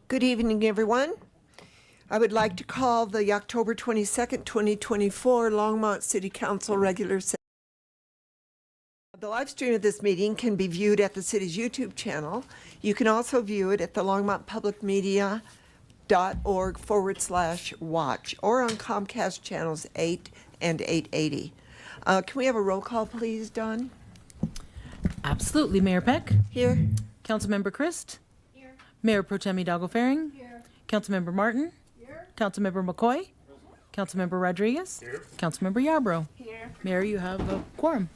Good evening, everyone. I would like to call the October 22nd, 2024 Longmont City Council regular session. The live stream of this meeting can be viewed at the city's YouTube channel. You can also view it at the longmontpublicmedia.org/watch or on Comcast channels 8 and 880. Can we have a roll call, please, Dawn? Absolutely. Mayor Peck? Here. Councilmember Christ? Here. Mayor Pro Tem Hidalgo Faring? Here. Councilmember Martin? Here. Councilmember McCoy? Councilmember Rodriguez? Here. Councilmember Yarbrough? Here. Mayor, you have a quorum.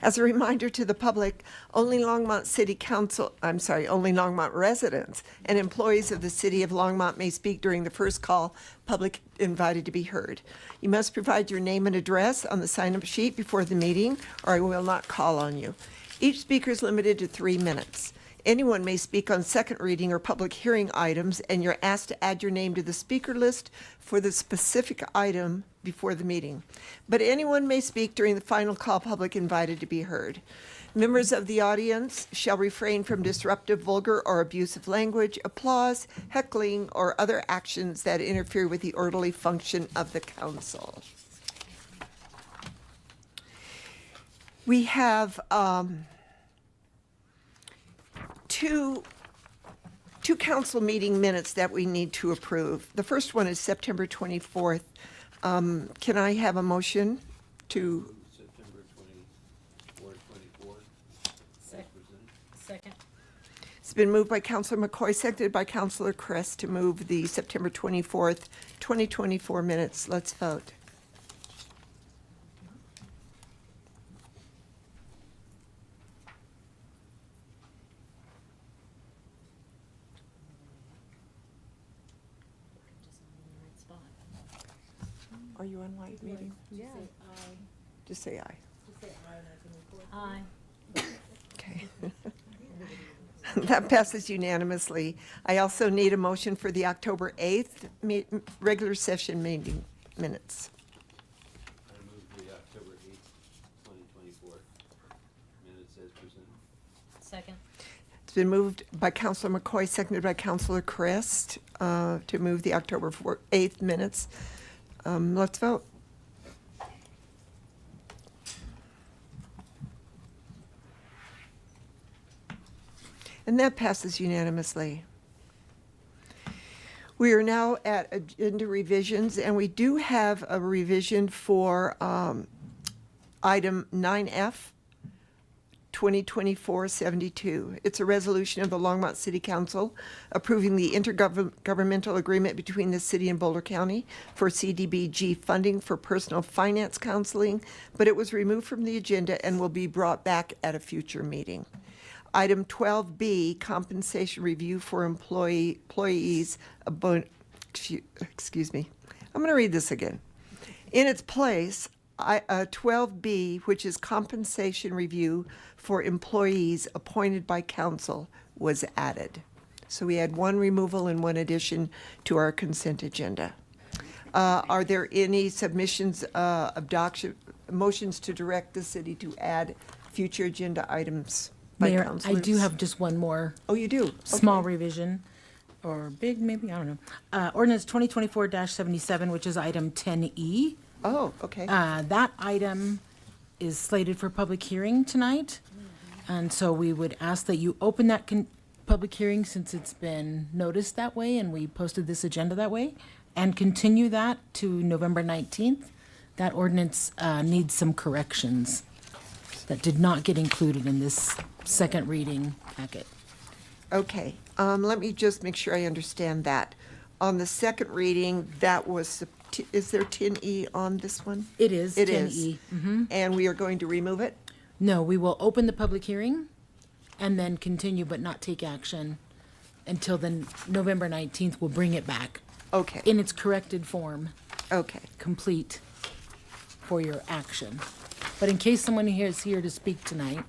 As a reminder to the public, only Longmont residents and employees of the City of Longmont may speak during the first call, public invited to be heard. You must provide your name and address on the sign-up sheet before the meeting, or I will not call on you. Each speaker is limited to 3 minutes. Anyone may speak on second reading or public hearing items, and you're asked to add your name to the speaker list for the specific item before the meeting. But anyone may speak during the final call, public invited to be heard. Members of the audience shall refrain from disruptive, vulgar, or abusive language, applause, heckling, or other actions that interfere with the orderly function of the council. We have two council meeting minutes that we need to approve. The first one is September 24th. Can I have a motion to? September 24. Second. It's been moved by Councilor McCoy, seconded by Councilor Crest to move the September 24th, 2024 minutes. Let's vote. Are you on live meeting? Yeah. Just say aye. Aye. Okay. That passes unanimously. I also need a motion for the October 8th regular session meeting minutes. I move the October 8th, 2024 minutes as presented. Second. It's been moved by Councilor McCoy, seconded by Councilor Crest to move the October 8th minutes. Let's vote. And that passes unanimously. We are now at agenda revisions, and we do have a revision for item 9F, 2024-72. It's a resolution of the Longmont City Council approving the intergovernmental agreement between the city and Boulder County for CDBG funding for personal finance counseling, but it was removed from the agenda and will be brought back at a future meeting. Item 12B, compensation review for employees. Excuse me. I'm going to read this again. In its place, 12B, which is compensation review for employees appointed by council, was added. So we had one removal and one addition to our consent agenda. Are there any submissions, motions to direct the city to add future agenda items by Mayor, councilors? I do have just one more. Oh, you do? Small Okay. revision, or big maybe, I don't know. Ordinance 2024-77, which is item 10E. Oh, okay. That item is slated for public hearing tonight. And so we would ask that you open that public hearing since it's been noticed that way and we posted this agenda that way, and continue that to November 19th. That ordinance needs some corrections that did not get included in this second reading packet. Okay, let me just make sure I understand that. On the second reading, that was, is there 10E on this one? It is It 10E. is. And we are going to remove it? No, we will open the public hearing and then continue but not take action until then November 19th. We'll bring it back Okay, in its corrected form, okay. complete for your action. But in case someone here is here to speak tonight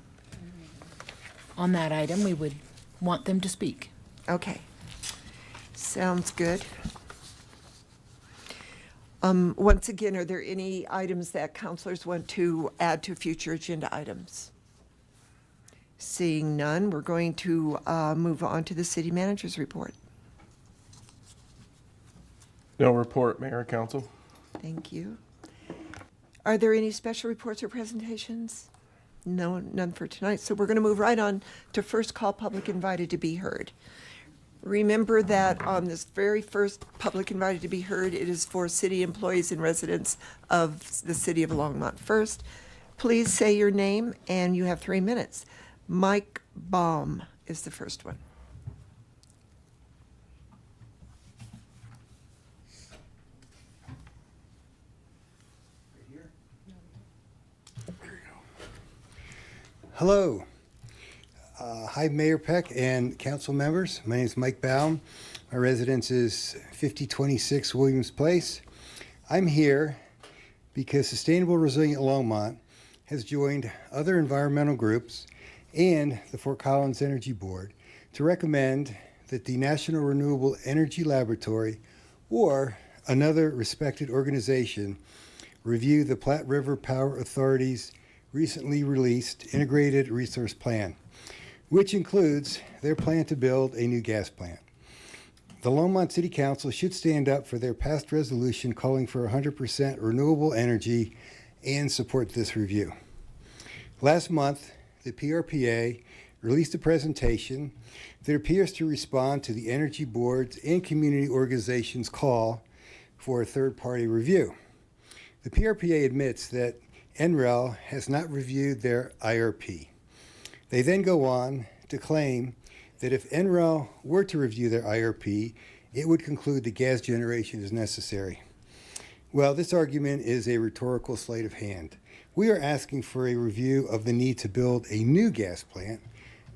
on that item, we would want them to speak. Okay. Sounds good. Once again, are there any items that counselors want to add to future agenda items? Seeing none, we're going to move on to the city manager's report. No report, Mayor and Council. Thank you. Are there any special reports or presentations? No, none for tonight. So we're going to move right on to first call public invited to be heard. Remember that on this very first public invited to be heard, it is for city employees and residents of the city of Longmont. First, please say your name and you have 3 minutes. Mike Baum is the first one. Hello. Hi, Mayor Peck and council members. My name is Mike Baum. My residence is 5026 Williams Place. I'm here because Sustainable Resilient Longmont has joined other environmental groups and the Fort Collins Energy Board to recommend that the National Renewable Energy Laboratory or another respected organization review the Platte River Power Authority's recently released Integrated Resource Plan, which includes their plan to build a new gas plant. The Longmont City Council should stand up for their past resolution calling for 100% renewable energy and support this review. Last month, the PRPA released a presentation that appears to respond to the Energy Board's and community organizations' call for a third-party review. The PRPA admits that NREL has not reviewed their IRP. They then go on to claim that if NREL were to review their IRP, it would conclude that gas generation is necessary. Well, this argument is a rhetorical sleight of hand. We are asking for a review of the need to build a new gas plant,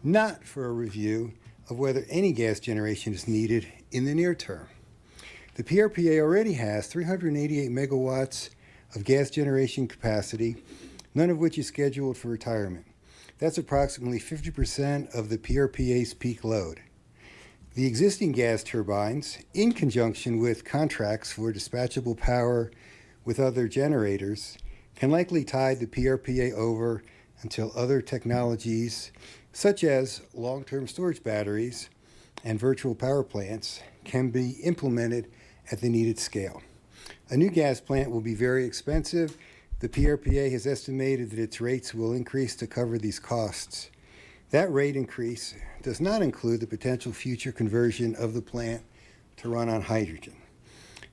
not for a review of whether any gas generation is needed in the near term. The PRPA already has 388 megawatts of gas generation capacity, none of which is scheduled for retirement. That's approximately 50% of the PRPA's peak load. The existing gas turbines, in conjunction with contracts for dispatchable power with other generators, can likely tide the PRPA over until other technologies, such as long-term storage batteries and virtual power plants, can be implemented at the needed scale. A new gas plant will be very expensive. The PRPA has estimated that its rates will increase to cover these costs. That rate increase does not include the potential future conversion of the plant to run on hydrogen.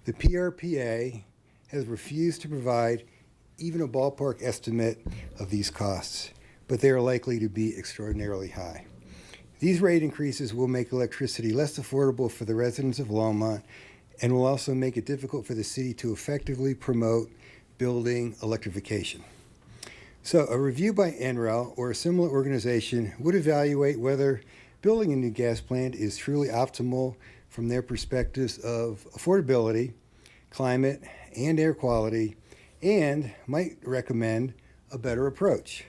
The PRPA has refused to provide even a ballpark estimate of these costs, but they are likely to be extraordinarily high. These rate increases will make electricity less affordable for the residents of Longmont and will also make it difficult for the city to effectively promote building electrification. So a review by NREL or a similar organization would evaluate whether building a new gas plant is truly optimal from their perspectives of affordability, climate, and air quality, and might recommend a better approach.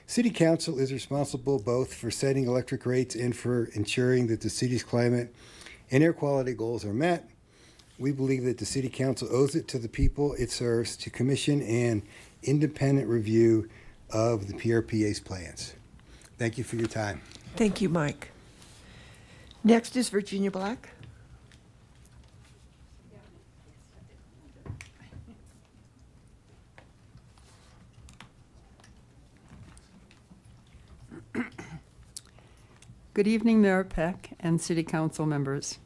City Council is responsible both for setting electric rates and for ensuring that the city's climate and air quality goals are met. We believe that the City Council owes it to the people it serves to commission an independent review of the PRPA's plans. Thank you for your time. Thank you, Mike. Next is Virginia Black. Good evening, Mayor Peck and City Council members.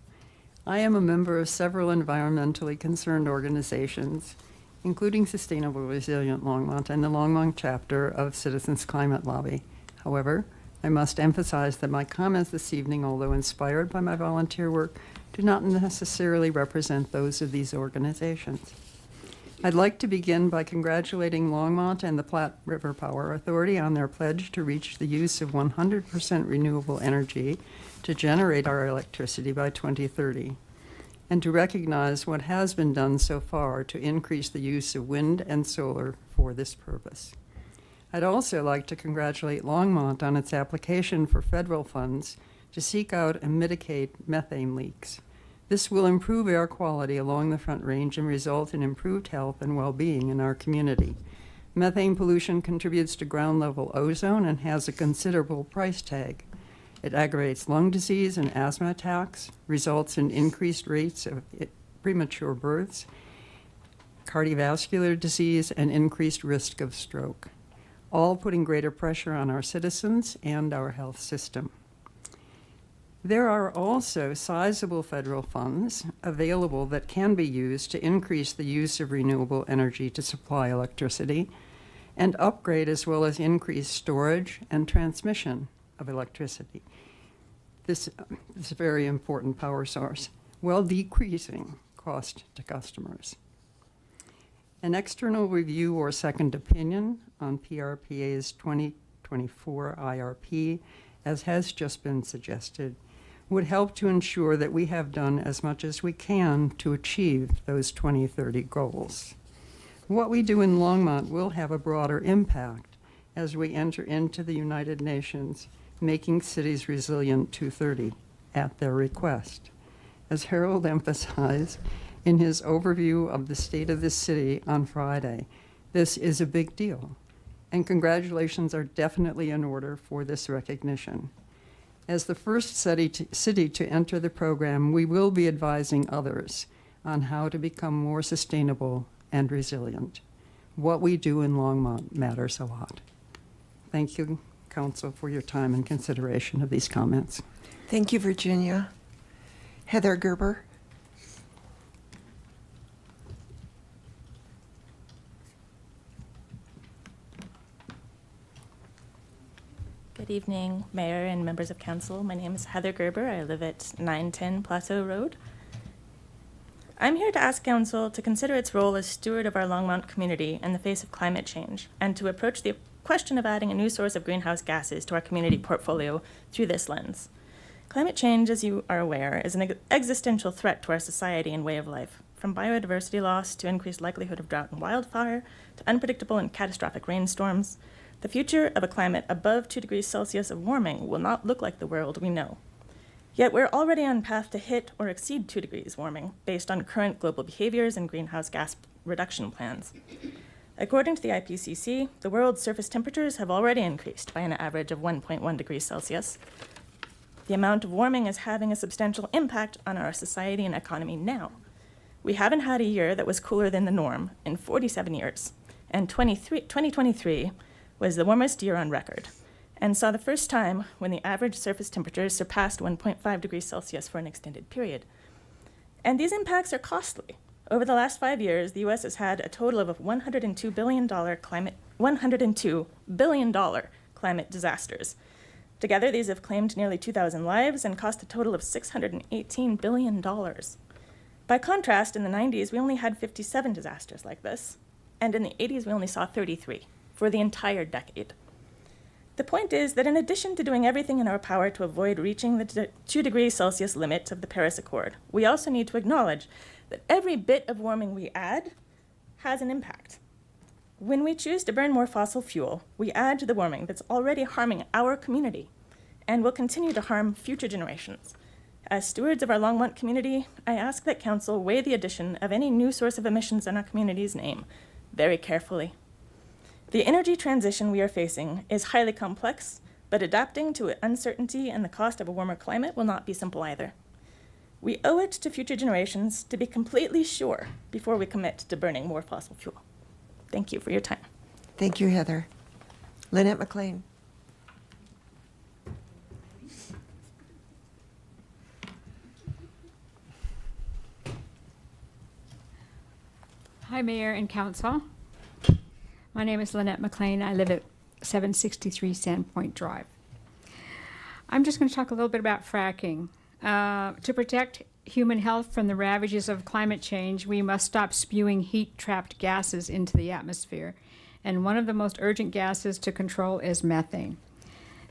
I am a member of several environmentally concerned organizations, including Sustainable Resilient Longmont and the Longmont chapter of Citizens Climate Lobby. However, I must emphasize that my comments this evening, although inspired by my volunteer work, do not necessarily represent those of these organizations. I'd like to begin by congratulating Longmont and the Platte River Power Authority on their pledge to reach the use of 100% renewable energy to generate our electricity by 2030, and to recognize what has been done so far to increase the use of wind and solar for this purpose. I'd also like to congratulate Longmont on its application for federal funds to seek out and mitigate methane leaks. This will improve air quality along the Front Range and result in improved health and well-being in our community. Methane pollution contributes to ground-level ozone and has a considerable price tag. It aggravates lung disease and asthma attacks, results in increased rates of premature births, cardiovascular disease, and increased risk of stroke, all putting greater pressure on our citizens and our health system. There are also sizable federal funds available that can be used to increase the use of renewable energy to supply electricity and upgrade as well as increase storage and transmission of electricity. This is a very important power source, while decreasing cost to customers. An external review or second opinion on PRPA's 2024 IRP, as has just been suggested, would help to ensure that we have done as much as we can to achieve those 2030 goals. What we do in Longmont will have a broader impact as we enter into the United Nations Making Cities Resilient 2030 at their request. As Harold emphasized in his overview of the state of this city on Friday, this is a big deal, and congratulations are definitely in order for this recognition. As the first city to enter the program, we will be advising others on how to become more sustainable and resilient. What we do in Longmont matters a lot. Thank you, Council, for your time and consideration of these comments. Thank you, Virginia. Heather Gerber. Good evening, Mayor and members of Council. My name is Heather Gerber. I live at 910 Plateau Road. I'm here to ask Council to consider its role as steward of our Longmont community in the face of climate change, and to approach the question of adding a new source of greenhouse gases to our community portfolio through this lens. Climate change, as you are aware, is an existential threat to our society and way of life, from biodiversity loss to increased likelihood of drought and wildfire, to unpredictable and catastrophic rainstorms. The future of a climate above 2 degrees Celsius of warming will not look like the world we know. Yet we're already on path to hit or exceed 2 degrees warming based on current global behaviors and greenhouse gas reduction plans. According to the IPCC, the world's surface temperatures have already increased by an average of 1.1 degrees Celsius. The amount of warming is having a substantial impact on our society and economy now. We haven't had a year that was cooler than the norm in 47 years, and 2023 was the warmest year on record, and saw the first time when the average surface temperatures surpassed 1.5 degrees Celsius for an extended period. And these impacts are costly. Over the last 5 years, the U.S. has had a total of $102 billion climate disasters. Together, these have claimed nearly 2,000 lives and cost a total of $618 billion. By contrast, in the 90s, we only had 57 disasters like this, and in the 80s, we only saw 33 for the entire decade. The point is that in addition to doing everything in our power to avoid reaching the 2 degrees Celsius limit of the Paris Accord, we also need to acknowledge that every bit of warming we add has an impact. When we choose to burn more fossil fuel, we add to the warming that's already harming our community and will continue to harm future generations. As stewards of our Longmont community, I ask that Council weigh the addition of any new source of emissions in our community's name very carefully. The energy transition we are facing is highly complex, but adapting to uncertainty and the cost of a warmer climate will not be simple either. We owe it to future generations to be completely sure before we commit to burning more fossil fuel. Thank you for your time. Thank you, Heather. Lynette McLean. Hi, Mayor and Council. My name is Lynette McLean. I live at 763 Sandpoint Drive. I'm just going to talk a little bit about fracking. To protect human health from the ravages of climate change, we must stop spewing heat-trapped gases into the atmosphere. And one of the most urgent gases to control is methane.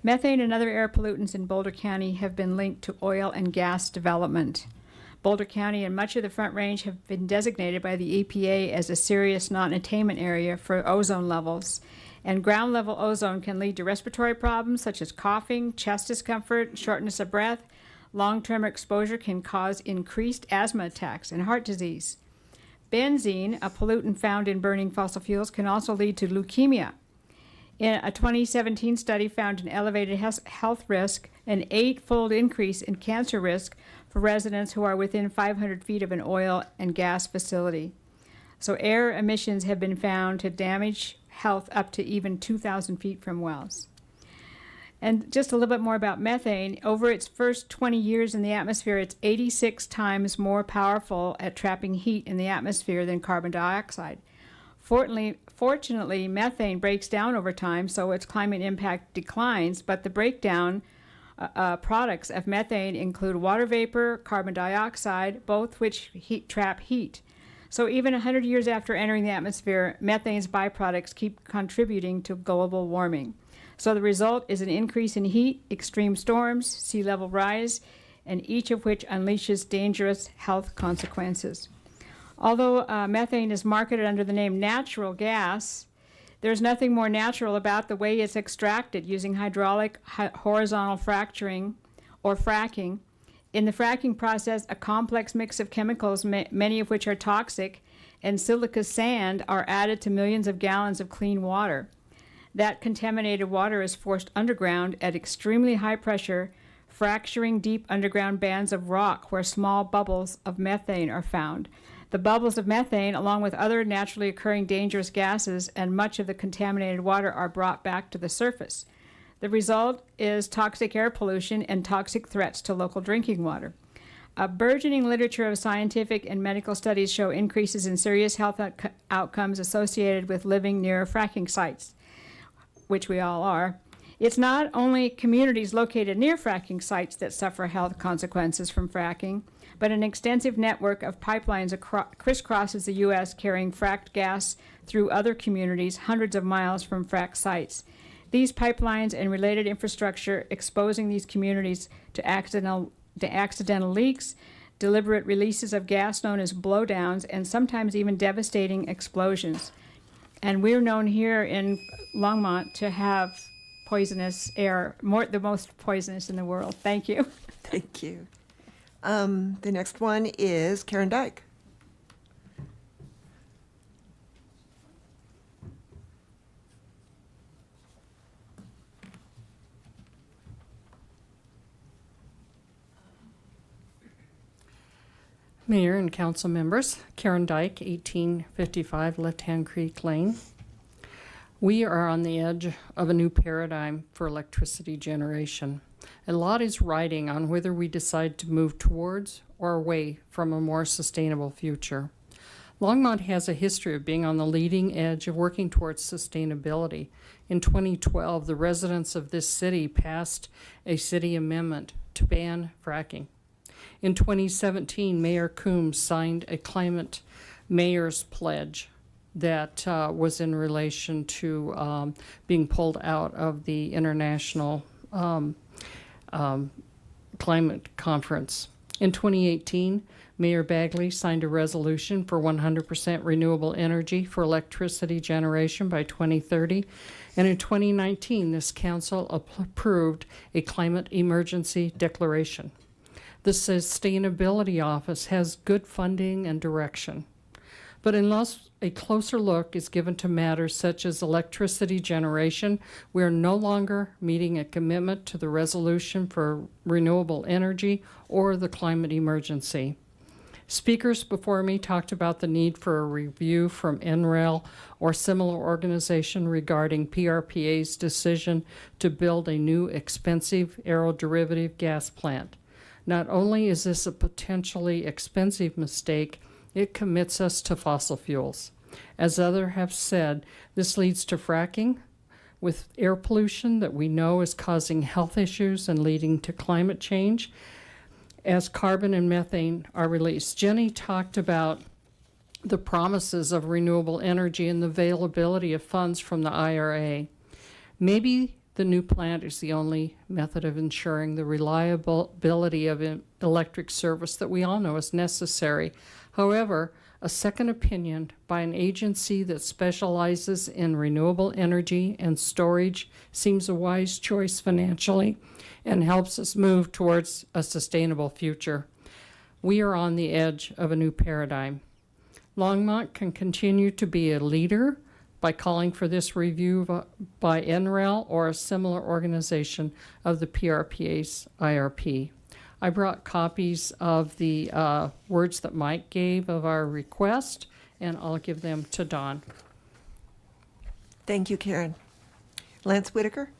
Methane and other air pollutants in Boulder County have been linked to oil and gas development. Boulder County and much of the Front Range have been designated by the EPA as a serious non-attainment area for ozone levels. And ground level ozone can lead to respiratory problems such as coughing, chest discomfort, shortness of breath. Long-term exposure can cause increased asthma attacks and heart disease. Benzene, a pollutant found in burning fossil fuels, can also lead to leukemia. A 2017 study found an elevated health risk, an 8-fold increase in cancer risk for residents who are within 500 feet of an oil and gas facility. So air emissions have been found to damage health up to even 2,000 feet from wells. And just a little bit more about methane. Over its first 20 years in the atmosphere, it's 86 times more powerful at trapping heat in the atmosphere than carbon dioxide. Fortunately, methane breaks down over time, so its climate impact declines, but the breakdown products of methane include water vapor, carbon dioxide, both which trap heat. So even 100 years after entering the atmosphere, methane's byproducts keep contributing to global warming. So the result is an increase in heat, extreme storms, sea level rise, and each of which unleashes dangerous health consequences. Although methane is marketed under the name natural gas, there's nothing more natural about the way it's extracted using hydraulic horizontal fracturing or fracking. In the fracking process, a complex mix of chemicals, many of which are toxic, and silica sand are added to millions of gallons of clean water. That contaminated water is forced underground at extremely high pressure, fracturing deep underground bands of rock where small bubbles of methane are found. The bubbles of methane, along with other naturally occurring dangerous gases and much of the contaminated water, are brought back to the surface. The result is toxic air pollution and toxic threats to local drinking water. A burgeoning literature of scientific and medical studies show increases in serious health outcomes associated with living near fracking sites, which we all are. It's not only communities located near fracking sites that suffer health consequences from fracking, but an extensive network of pipelines crisscrosses the U.S. carrying fracked gas through other communities hundreds of miles from frack sites. These pipelines and related infrastructure exposing these communities to accidental leaks, deliberate releases of gas known as blowdowns, and sometimes even devastating explosions. And we're known here in Longmont to have poisonous air, the most poisonous in the world. Thank you. Thank you. The next one is Karen Dyke. Mayor and council members, Karen Dyke, 1855 Left Hand Creek Lane. We are on the edge of a new paradigm for electricity generation. A lot is riding on whether we decide to move towards or away from a more sustainable future. Longmont has a history of being on the leading edge of working towards sustainability. In 2012, the residents of this city passed a city amendment to ban fracking. In 2017, Mayor Coombs signed a climate mayor's pledge that was in relation to being pulled out of the international climate conference. In 2018, Mayor Bagley signed a resolution for 100% renewable energy for electricity generation by 2030. And in 2019, this council approved a climate emergency declaration. The Sustainability Office has good funding and direction. But unless a closer look is given to matters such as electricity generation, we are no longer meeting a commitment to the resolution for renewable energy or the climate emergency. Speakers before me talked about the need for a review from NREL or similar organization regarding PRPA's decision to build a new expensive aeroderivative gas plant. Not only is this a potentially expensive mistake, It commits us to fossil fuels. As others have said, this leads to fracking with air pollution that we know is causing health issues and leading to climate change as carbon and methane are released. Jenny talked about the promises of renewable energy and the availability of funds from the IRA. Maybe the new plant is the only method of ensuring the reliability of electric service that we all know is necessary. However, a second opinion by an agency that specializes in renewable energy and storage seems a wise choice financially and helps us move towards a sustainable future. We are on the edge of a new paradigm. Longmont can continue to be a leader by calling for this review by NREL or a similar organization of the PRPA's IRP. I brought copies of the words that Mike gave of our request, and I'll give them to Don. Thank you, Karen. Lance Whitaker?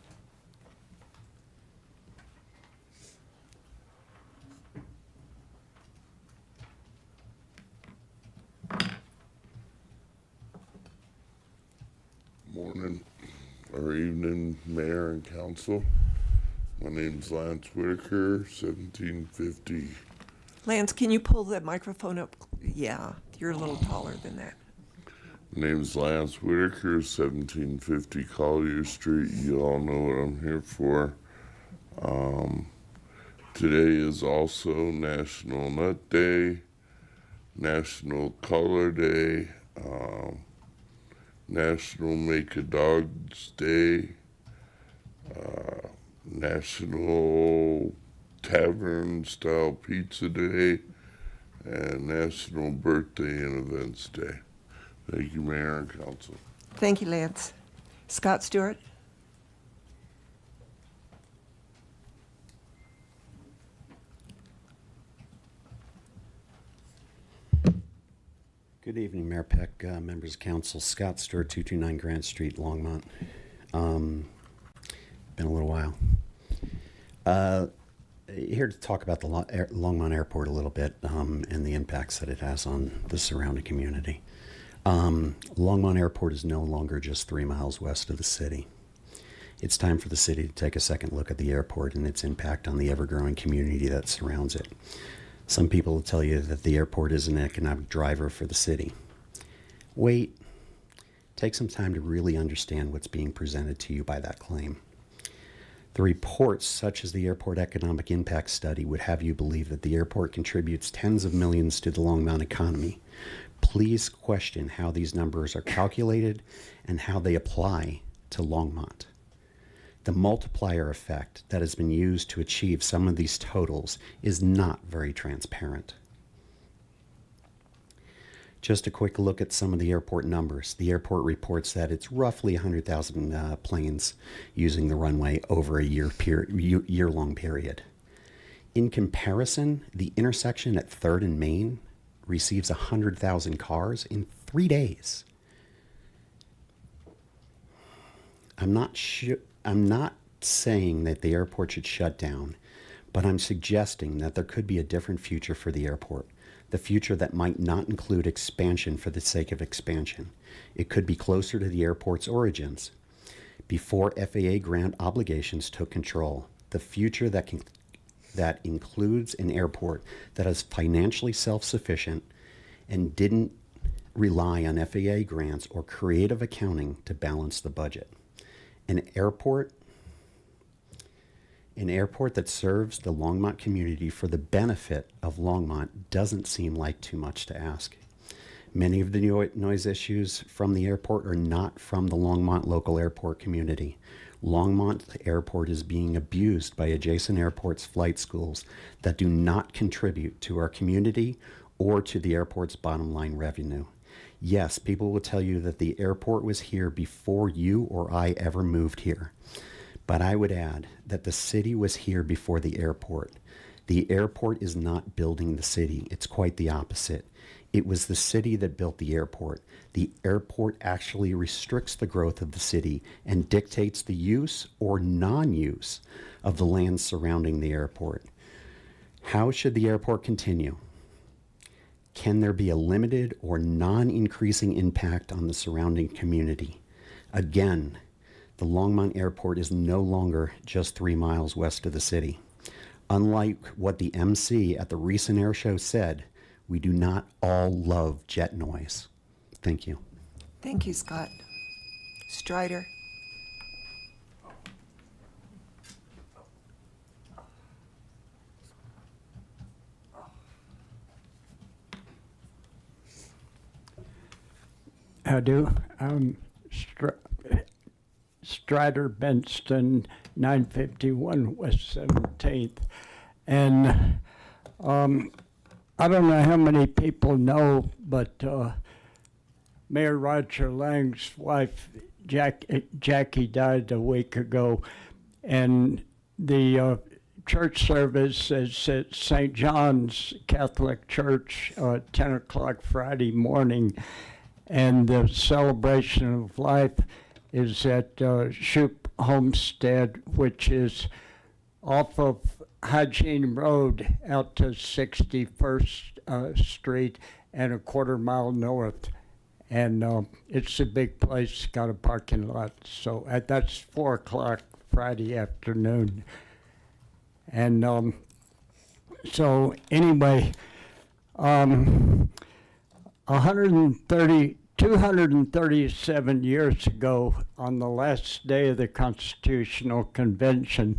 Morning or evening, Mayor and Council. My name's Lance Whitaker, 1750. Lance, can you pull that microphone up? Yeah, you're a little taller than that. My name's Lance Whitaker, 1750 Collier Street. You all know what I'm here for. Today is also National Nut Day, National Color Day, National Make a Dog's Day, National Tavern Style Pizza Day, and National Birthday and Events Day. Thank you, Mayor and Council. Thank you, Lance. Scott Stewart? Good evening, Mayor Peck, members of council. Scott Stewart, 229 Grant Street, Longmont. Been a little while. Here to talk about the Longmont Airport a little bit and the impacts that it has on the surrounding community. Longmont Airport is no longer just 3 miles west of the city. It's time for the city to take a second look at the airport and its impact on the ever-growing community that surrounds it. Some people will tell you that the airport is an economic driver for the city. Wait, take some time to really understand what's being presented to you by that claim. The reports, such as the Airport Economic Impact Study, would have you believe that the airport contributes tens of millions to the Longmont economy. Please question how these numbers are calculated and how they apply to Longmont. The multiplier effect that has been used to achieve some of these totals is not very transparent. Just a quick look at some of the airport numbers. The airport reports that it's roughly 100,000 planes using the runway over a year-long period. In comparison, the intersection at 3rd and Main receives 100,000 cars in 3 days. I'm not saying that the airport should shut down, but I'm suggesting that there could be a different future for the airport. The future that might not include expansion for the sake of expansion. It could be closer to the airport's origins. Before FAA grant obligations took control, the future that includes an airport that is financially self-sufficient and didn't rely on FAA grants or creative accounting to balance the budget. An airport that serves the Longmont community for the benefit of Longmont doesn't seem like too much to ask. Many of the noise issues from the airport are not from the Longmont local airport community. Longmont Airport is being abused by adjacent airports' flight schools that do not contribute to our community or to the airport's bottom line revenue. Yes, people will tell you that the airport was here before you or I ever moved here. But I would add that the city was here before the airport. The airport is not building the city. It's quite the opposite. It was the city that built the airport. The airport actually restricts the growth of the city and dictates the use or non-use of the land surrounding the airport. How should the airport continue? Can there be a limited or non-increasing impact on the surrounding community? Again, the Longmont Airport is no longer just 3 miles west of the city. Unlike what the MC at the recent air show said, we do not all love jet noise. Thank you. Thank you, Scott. Strider. I do. Strider Benston, 951 West 17th. And I don't know how many people know, but Mayor Roger Lang's wife, Jackie, died a week ago. And the church service is at St. John's Catholic Church, 10 o'clock Friday morning. And the celebration of life is at Shoup Homestead, which is off of Hygiene Road out to 61st Street and a quarter-mile north. And it's a big place, got a parking lot. So that's 4 o'clock Friday afternoon. And so anyway, 237 years ago, on the last day of the Constitutional Convention,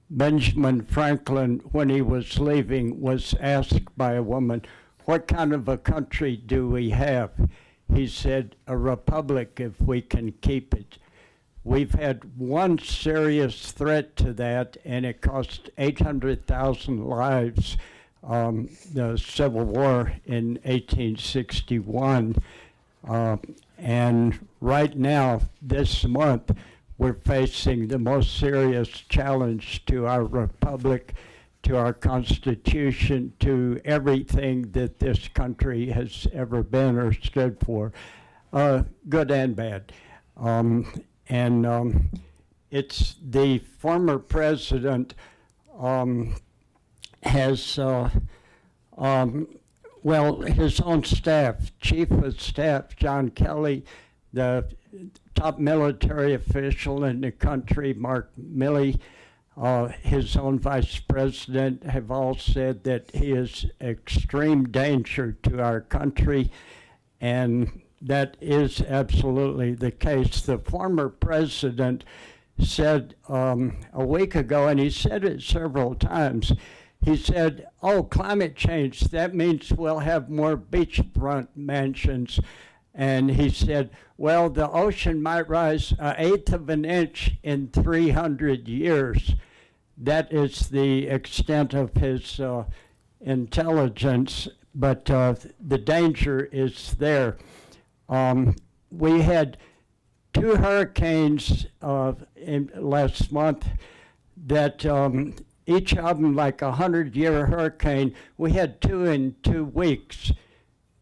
Benjamin Franklin, when he was leaving, was asked by a woman, "What kind of a country do we have?" He said, "A republic if we can keep it." We've had one serious threat to that, and it cost 800,000 lives, the Civil War in 1861. And right now, this month, we're facing the most serious challenge to our republic, to our Constitution, to everything that this country has ever been or stood for, good and bad. It's the former president has his own staff, chief of staff, John Kelly, the top military official in the country, Mark Milley, his own vice president, have all said that he is extreme danger to our country, and that is absolutely the case. The former president said a week ago, and he said it several times, he said, "Oh, climate change, that means we'll have more beachfront mansions." And he said, "Well, the ocean might rise 1/8 of an inch in 300 years. That is the extent of his intelligence, but the danger is there. We had 2 hurricanes last month that each of them like a 100-year hurricane. We had 2 in 2 weeks.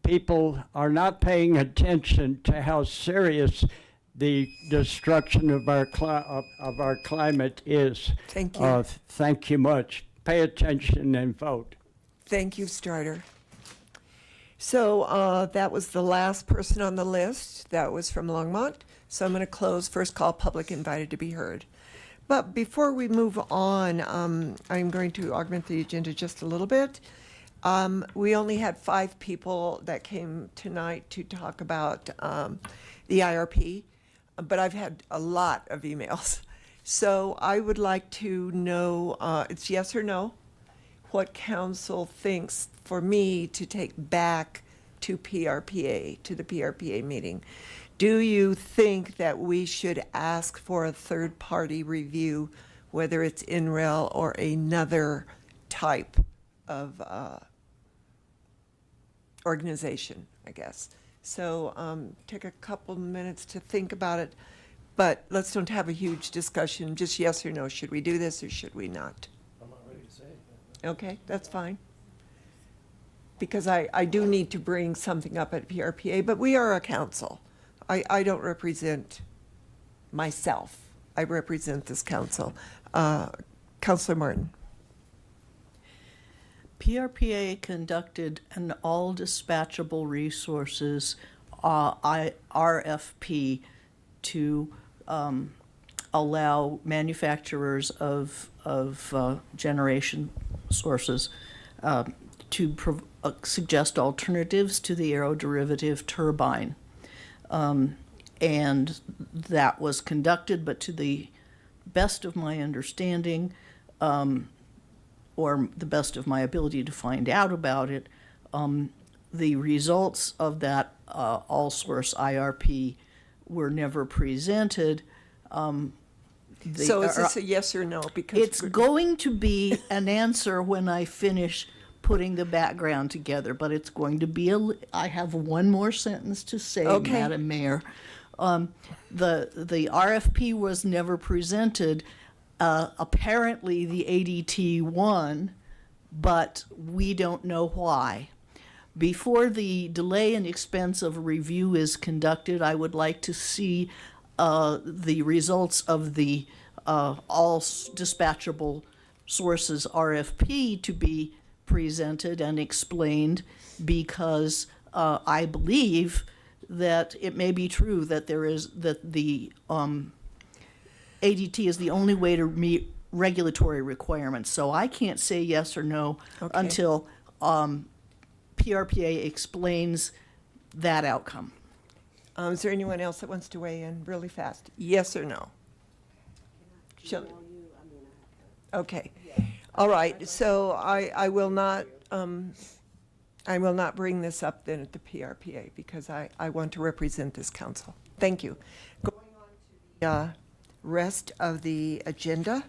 People are not paying attention to how serious the destruction of our climate is. Thank you. Thank you much. Pay attention and vote. Thank you, Strider. So that was the last person on the list. That was from Longmont. So I'm going to close first call public invited to be heard. But before we move on, I'm going to augment the agenda just a little bit. We only had 5 people that came tonight to talk about the IRP, but I've had a lot of emails. So I would like to know, it's yes or no, what council thinks for me to take back to PRPA, to the PRPA meeting. Do you think that we should ask for a third-party review, whether it's INREL or another type of organization, I guess? So take a couple minutes to think about it, but let's don't have a huge discussion, just yes or no. Should we do this or should we not? I'm not ready to say it. Okay, that's fine. Because I do need to bring something up at PRPA, but we are a council. I don't represent myself. I represent this council. Councilor Martin. PRPA conducted an all dispatchable resources RFP to allow manufacturers of generation sources to suggest alternatives to the aeroderivative turbine. And that was conducted, but to the best of my understanding, or the best of my ability to find out about it, the results of that all-source IRP were never presented. So is this a yes or no? Because it's going to be an answer when I finish putting the background together, but it's going to be I have one more sentence to say, Okay. Madam Mayor. The RFP was never presented. Apparently the ADT won, but we don't know why. Before the delay and expense of a review is conducted, I would like to see the results of the all dispatchable sources RFP to be presented and explained, because I believe that it may be true that the ADT is the only way to meet regulatory requirements. So I can't say yes or no until PRPA explains that outcome. Is there anyone else that wants to weigh in really fast? Yes or no? Okay. All right. So I will not bring this up then at the PRPA, because I want to represent this council. Thank you. Going on to the rest of the agenda,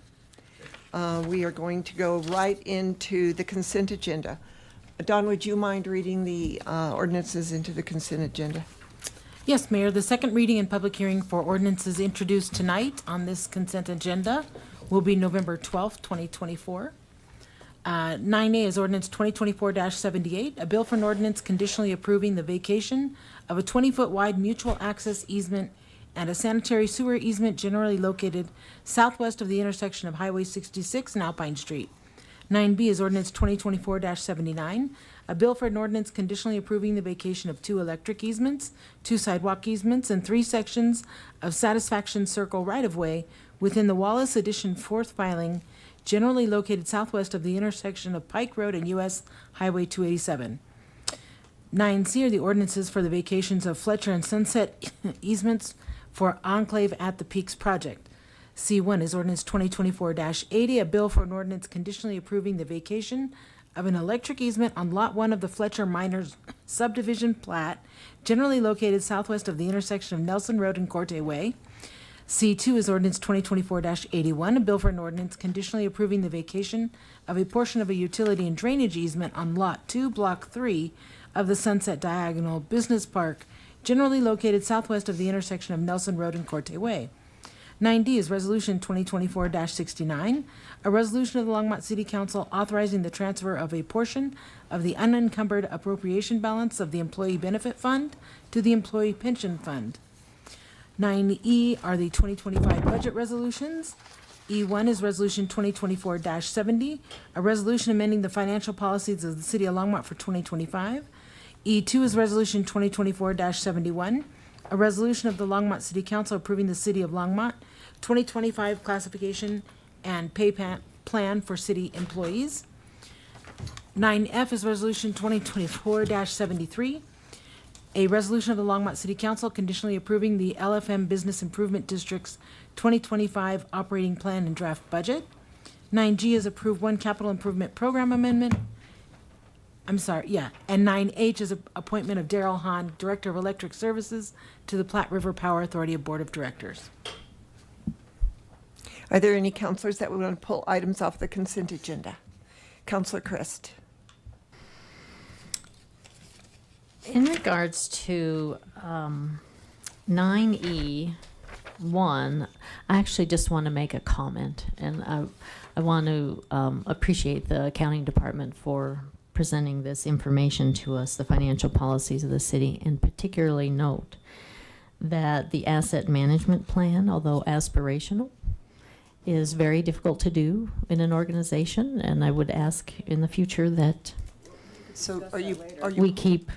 we are going to go right into the consent agenda. Don, would you mind reading the ordinances into the consent agenda? Yes, Mayor. The second reading and public hearing for ordinances introduced tonight on this consent agenda will be November 12th, 2024. 9A is ordinance 2024-78, a bill for an ordinance conditionally approving the vacation of a 20-foot wide mutual access easement and a sanitary sewer easement generally located southwest of the intersection of Highway 66 and Alpine Street. 9B is ordinance 2024-79, a bill for an ordinance conditionally approving the vacation of 2 electric easements, 2 sidewalk easements, and 3 sections of Satisfaction Circle right-of-way within the Wallace Addition 4th filing, generally located southwest of the intersection of Pike Road and U.S. Highway 287. 9C are the ordinances for the vacations of Fletcher and Sunset easements for Enclave at the Peaks project. C1 is ordinance 2024-80, a bill for an ordinance conditionally approving the vacation of an electric easement on Lot 1 of the Fletcher Miners subdivision plat, generally located southwest of the intersection of Nelson Road and Corte Way. C2 is ordinance 2024-81, a bill for an ordinance conditionally approving the vacation of a portion of a utility and drainage easement on Lot 2, Block 3 of the Sunset Diagonal Business Park, generally located southwest of the intersection of Nelson Road and Corte Way. 9D is Resolution 2024-69, a resolution of the Longmont City Council authorizing the transfer of a portion of the unencumbered appropriation balance of the Employee Benefit Fund to the Employee Pension Fund. 9E are the 2025 budget resolutions. E1 is Resolution 2024-70, a resolution amending the financial policies of the City of Longmont for 2025. E2 is Resolution 2024-71, a resolution of the Longmont City Council approving the City of Longmont 2025 classification and pay plan for city employees. 9F is Resolution 2024-73, a resolution of the Longmont City Council conditionally approving the LFM Business Improvement District's 2025 operating plan and draft budget. 9G is approve 1 capital improvement program amendment. And 9H is appointment of Daryl Hahn, Director of Electric Services, to the Platte River Power Authority Board of Directors. Are there any counselors that would want to pull items off the consent agenda? Counselor Crest. In regards to 9E1, I actually just want to make a comment, and I want to appreciate the accounting department for presenting this information to us, the financial policies of the city, and particularly note that the asset management plan, although aspirational, is very difficult to do in an organization, and I would ask in the future that So are you, we keep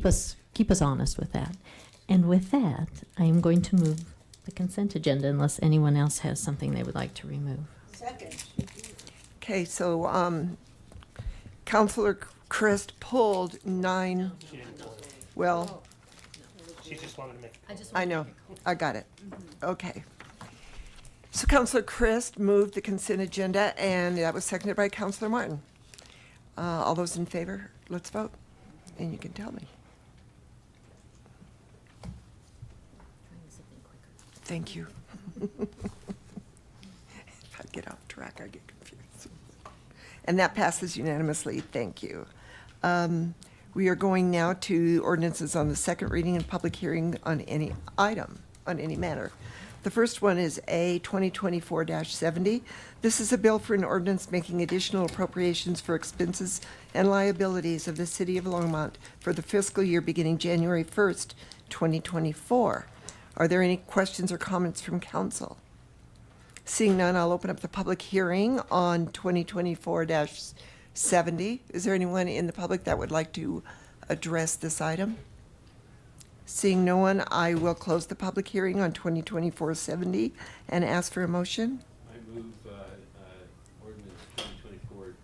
us honest with that. And with that, I am going to move the consent agenda unless anyone else has something they would like to remove. okay, so Counselor Christ pulled 9, well, She just wanted to make. I know, I got it. Okay. So Counselor Christ moved the consent agenda, and that was seconded by Counselor Martin. All those in favor, let's vote, and you can tell me. Thank you. If I get off track, I get confused. And that passes unanimously. Thank you. We are going now to ordinances on the second reading and public hearing on any item, on any matter. The first one is A 2024-70. This is a bill for an ordinance making additional appropriations for expenses and liabilities of the City of Longmont for the fiscal year beginning January 1st, 2024. Are there any questions or comments from council? Seeing none, I'll open up the public hearing on 2024-70. Is there anyone in the public that would like to address this item? Seeing no one, I will close the public hearing on 2024-70 and ask for a motion. I move ordinance 2024-70.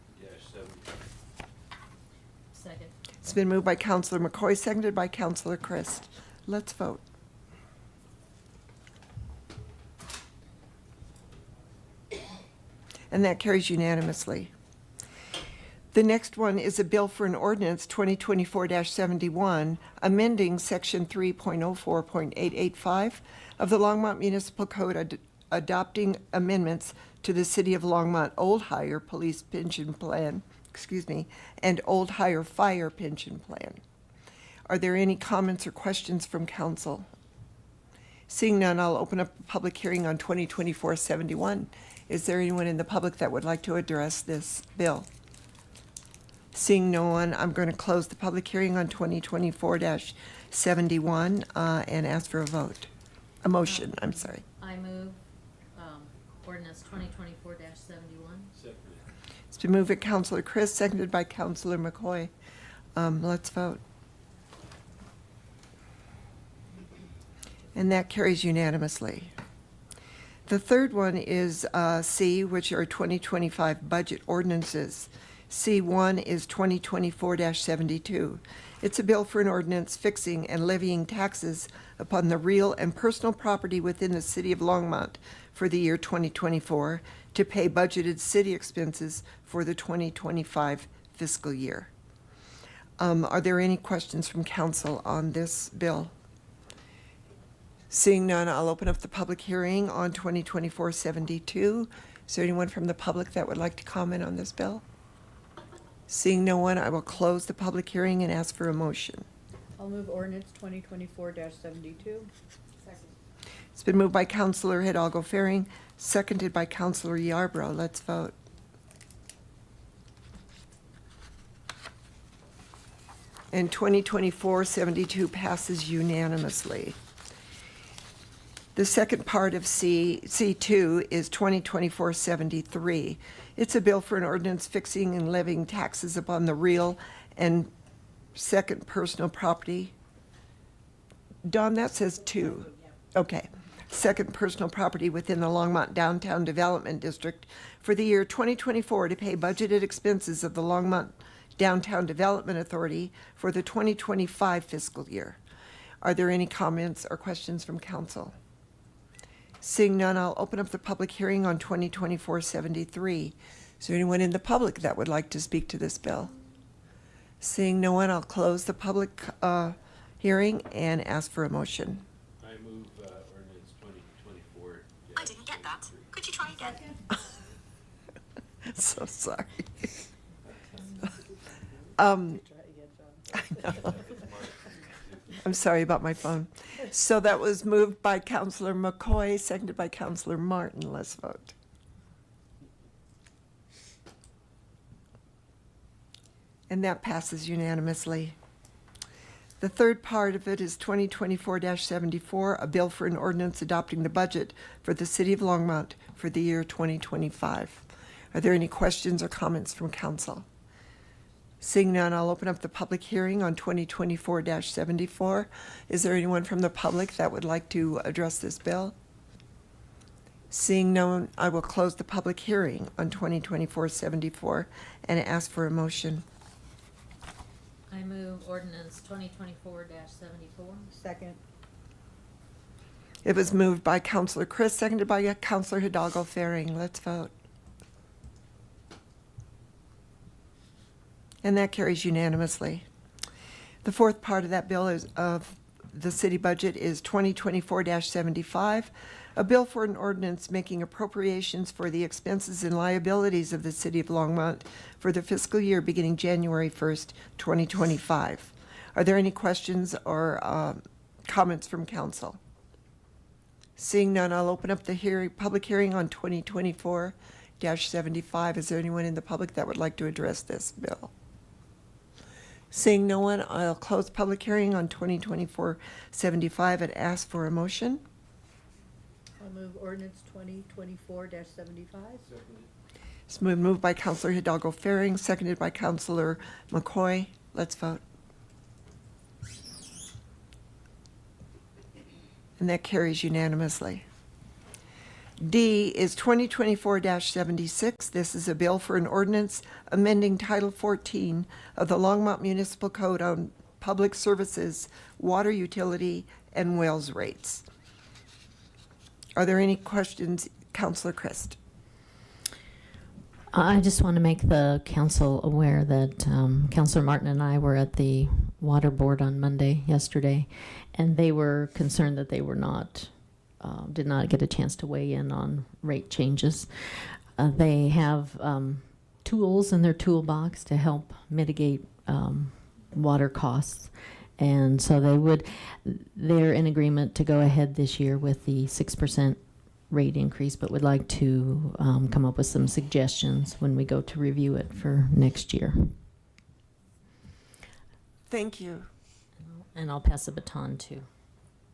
Second. It's been moved by Councilor McCoy, seconded by Councilor Christ. Let's vote. And that carries unanimously. The next one is a bill for an ordinance 2024-71, amending section 3.04.885 of the Longmont Municipal Code, adopting amendments to the City of Longmont Old Hire Police Pension Plan, and Old Hire Fire Pension Plan. Are there any comments or questions from council? Seeing none, I'll open up the public hearing on 2024-71. Is there anyone in the public that would like to address this bill? Seeing no one, I'm going to close the public hearing on 2024-71 and ask for a vote. A motion, I'm sorry. I move ordinance 2024-71. Second. It's been moved by Councilor Chris, seconded by Councilor McCoy. Let's vote. And that carries unanimously. The third one is C, which are 2025 budget ordinances. C1 is 2024-72. It's a bill for an ordinance fixing and levying taxes upon the real and personal property within the City of Longmont for the year 2024 to pay budgeted city expenses for the 2025 fiscal year. Are there any questions from council on this bill? Seeing none, I'll open up the public hearing on 2024-72. Is there anyone from the public that would like to comment on this bill? Seeing no one, I will close the public hearing and ask for a motion. I'll move ordinance 2024-72. It's been moved by Councilor Hidalgo Faring, seconded by Councilor Yarbrough. Let's vote. And 2024-72 passes unanimously. The second part of C2 is 2024-73. It's a bill for an ordinance fixing and levying taxes upon the real and second personal property. Don, that says 2. Okay. Second personal property within the Longmont Downtown Development District for the year 2024 to pay budgeted expenses of the Longmont Downtown Development Authority for the 2025 fiscal year. Are there any comments or questions from council? Seeing none, I'll open up the public hearing on 2024-73. Is there anyone in the public that would like to speak to this bill? Seeing no one, I'll close the public hearing and ask for a motion. I move ordinance 2024. I didn't get that. Could you try again? So sorry. I know. I'm sorry about my phone. So that was moved by Councilor McCoy, seconded by Councilor Martin. Let's vote. And that passes unanimously. The third part of it is 2024-74, a bill for an ordinance adopting the budget for the city of Longmont for the year 2025. Are there any questions or comments from council? Seeing none, I'll open up the public hearing on 2024-74. Is there anyone from the public that would like to address this bill? Seeing no one, I will close the public hearing on 2024-74 and ask for a motion. I move ordinance 2024-74. Second. It was moved by Councilor Chris, seconded by Councilor Hidalgo Faring. Let's vote. And that carries unanimously. The fourth part of that bill is of the city budget is 2024-75, a bill for an ordinance making appropriations for the expenses and liabilities of the city of Longmont for the fiscal year beginning January 1st, 2025. Are there any questions or comments from council? Seeing none, I'll open up the public hearing on 2024-75. Is there anyone in the public that would like to address this bill? Seeing no one, I'll close public hearing on 2024-75 and ask for a motion. I'll move ordinance 2024-75. It's been moved by Councilor Hidalgo Faring, seconded by Councilor McCoy. Let's vote. And that carries unanimously. D is 2024-76. This is a bill for an ordinance amending Title 14 of the Longmont Municipal Code on Public Services, Water Utility, and Wells rates. Are there any questions, Councilor Christ? I just want to make the council aware that Councilor Martin and I were at the Water Board on Monday, yesterday, and they were concerned that they were not did not get a chance to weigh in on rate changes. They have tools in their toolbox to help mitigate water costs. And so they're in agreement to go ahead this year with the 6% rate increase, but would like to come up with some suggestions when we go to review it for next year. Thank you. And I'll pass the baton to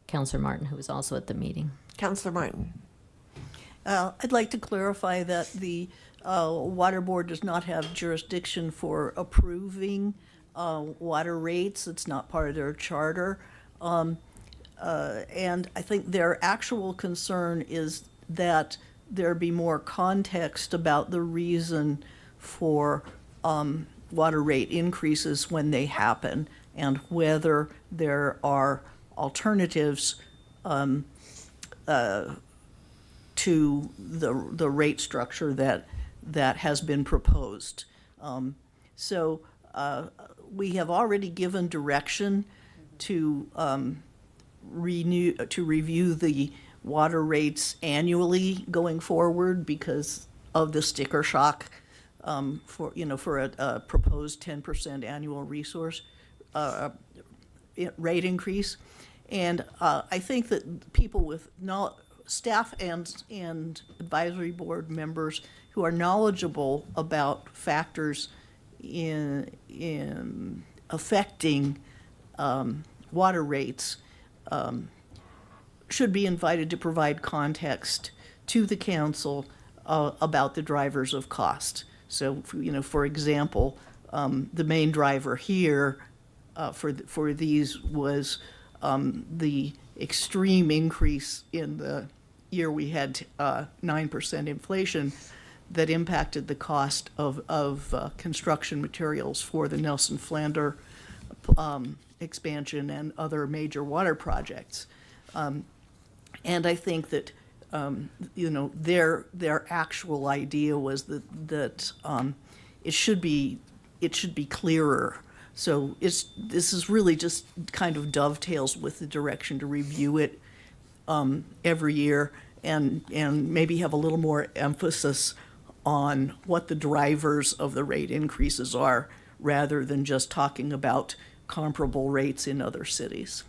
Councilor Martin, who was also at the meeting. Councilor Martin. I'd like to clarify that the Water Board does not have jurisdiction for approving water rates. It's not part of their charter. And I think their actual concern is that there be more context about the reason for water rate increases when they happen, and whether there are alternatives to the rate structure that has been proposed. So we have already given direction to review the water rates annually going forward because of the sticker shock for a proposed 10% annual resource rate increase. And I think that people with staff and advisory board members who are knowledgeable about factors in affecting water rates should be invited to provide context to the council about the drivers of cost. So, for example, the main driver here for these was the extreme increase in the year we had 9% inflation that impacted the cost of construction materials for the Nelson Flander expansion and other major water projects. And I think that their actual idea was that it should be clearer. So this is really just kind of dovetails with the direction to review it every year and maybe have a little more emphasis on what the drivers of the rate increases are, rather than just talking about comparable rates in other cities.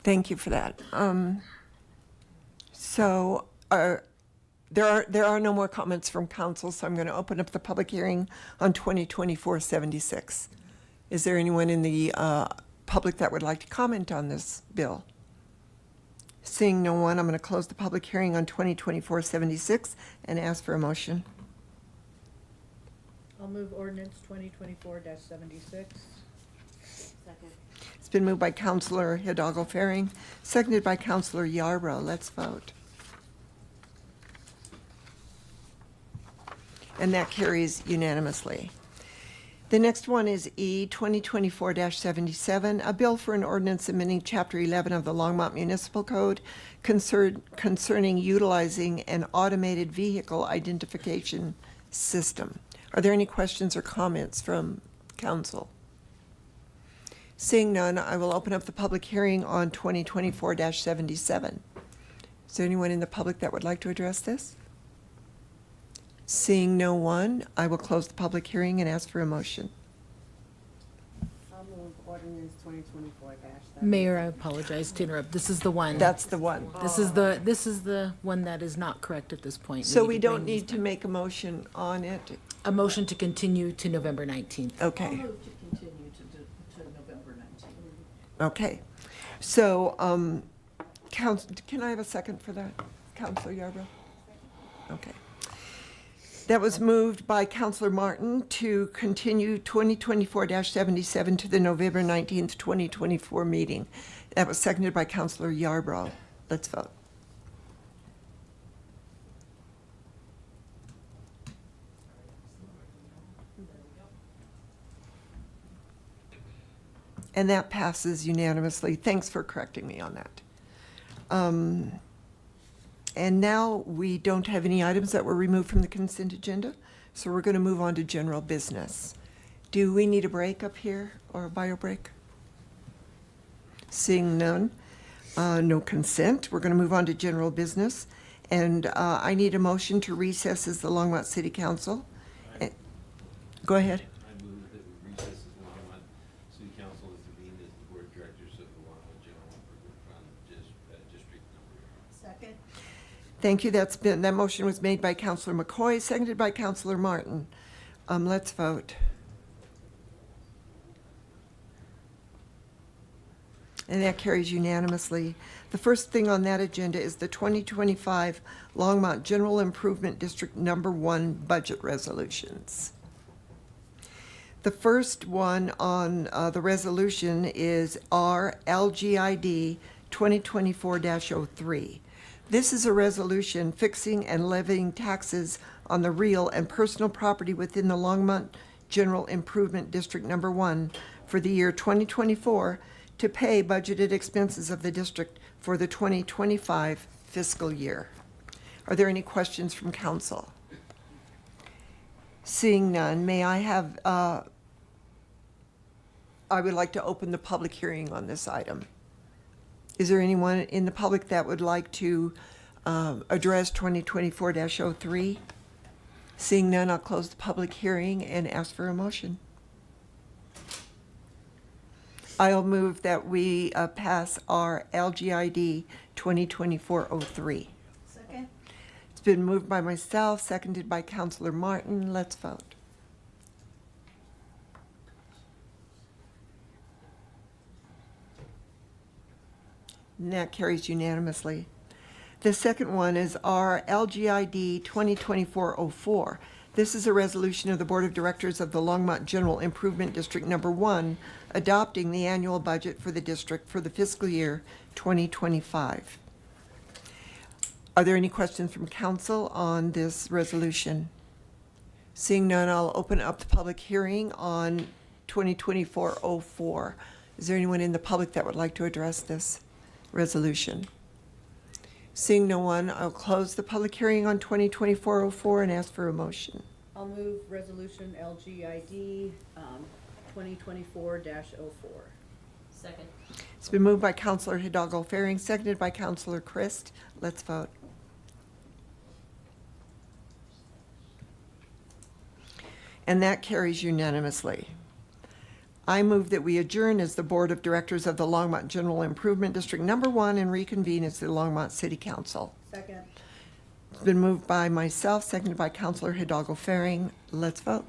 Thank you for that. So there are no more comments from council, so I'm going to open up the public hearing on 2024-76. Is there anyone in the public that would like to comment on this bill? Seeing no one, I'm going to close the public hearing on 2024-76 and ask for a motion. I'll move ordinance 2024-76. It's been moved by Councilor Hidalgo Faring, seconded by Councilor Yarbrough. Let's vote. And that carries unanimously. The next one is E 2024-77, a bill for an ordinance amending Chapter 11 of the Longmont Municipal Code concerning utilizing an automated vehicle identification system. Are there any questions or comments from council? Seeing none, I will open up the public hearing on 2024-77. Is there anyone in the public that would like to address this? Seeing no one, I will close the public hearing and ask for a motion. I'll move ordinance 2024-. Mayor, I apologize to interrupt. This is the one. That's the one. This is the one that is not correct at this point. So need we to don't bring these need to make a motion on it? A motion to continue to November 19th. Okay. I'll move to continue to November 19th. Okay. So, can I have a second for that? Councilor Yarbrough? Okay. That was moved by Councilor Martin to continue 2024-77 to the November 19th, 2024 meeting. That was seconded by Councilor Yarbrough. Let's vote. And that passes unanimously. Thanks for correcting me on that. And now we don't have any items that were removed from the consent agenda, so we're going to move on to general business. Do we need a break up here or a bio break? Seeing none, no consent, we're going to move on to general business. And I need a motion to recess as the Longmont City Council. Go ahead. I move that we recess as the Longmont City Council is convened as the Board of Directors of the Longmont General Improvement Fund District Number. Second. Thank you. That motion was made by Councilor McCoy, seconded by Councilor Martin. Let's vote. And that carries unanimously. The first thing on that agenda is the 2025 Longmont General Improvement District Number 1 budget resolutions. The first one on the resolution is R LGID 2024-03. This is a resolution fixing and levying taxes on the real and personal property within the Longmont General Improvement District Number 1 for the year 2024 to pay budgeted expenses of the district for the 2025 fiscal year. Are there any questions from council? Seeing none, may I have, I would like to open the public hearing on this item. Is there anyone in the public that would like to address 2024-03? Seeing none, I'll close the public hearing and ask for a motion. I'll move that we pass our LGID 2024-03. Second. It's been moved by myself, seconded by Councilor Martin. Let's vote. And that carries unanimously. The second one is our LGID 2024-04. This is a resolution of the Board of Directors of the Longmont General Improvement District Number 1, adopting the annual budget for the district for the fiscal year 2025. Are there any questions from council on this resolution? Seeing none, I'll open up the public hearing on 2024-04. Is there anyone in the public that would like to address this resolution? Seeing no one, I'll close the public hearing on 2024-04 and ask for a motion. I'll move resolution LGID 2024-04. Second. It's been moved by Councilor Hidalgo Faring, seconded by Councilor Christ. Let's vote. And that carries unanimously. I move that we adjourn as the Board of Directors of the Longmont General Improvement District Number 1 and reconvene as the Longmont City Council. Second. It's been moved by myself, seconded by Councilor Hidalgo Faring. Let's vote.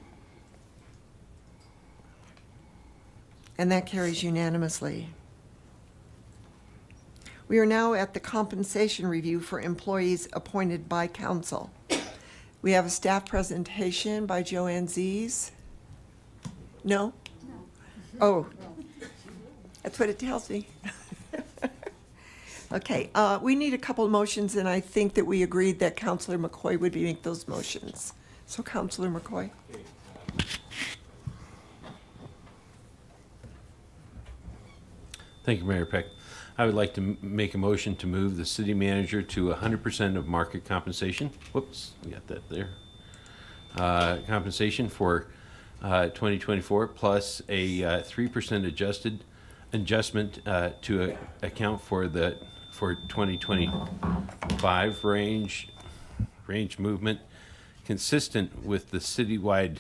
And that carries unanimously. We are now at the compensation review for employees appointed by council. We have a staff presentation by Joanne Z's. No? Oh, that's what it tells me. Okay, we need a couple of motions, and I think that we agreed that Councilor McCoy would make those motions. So Councilor McCoy. Thank you, Mayor Peck. I would like to make a motion to move the city manager to 100% of market compensation. Whoops, we got that there. Compensation for 2024 plus a 3% adjustment to account for 2025 range movement consistent with the citywide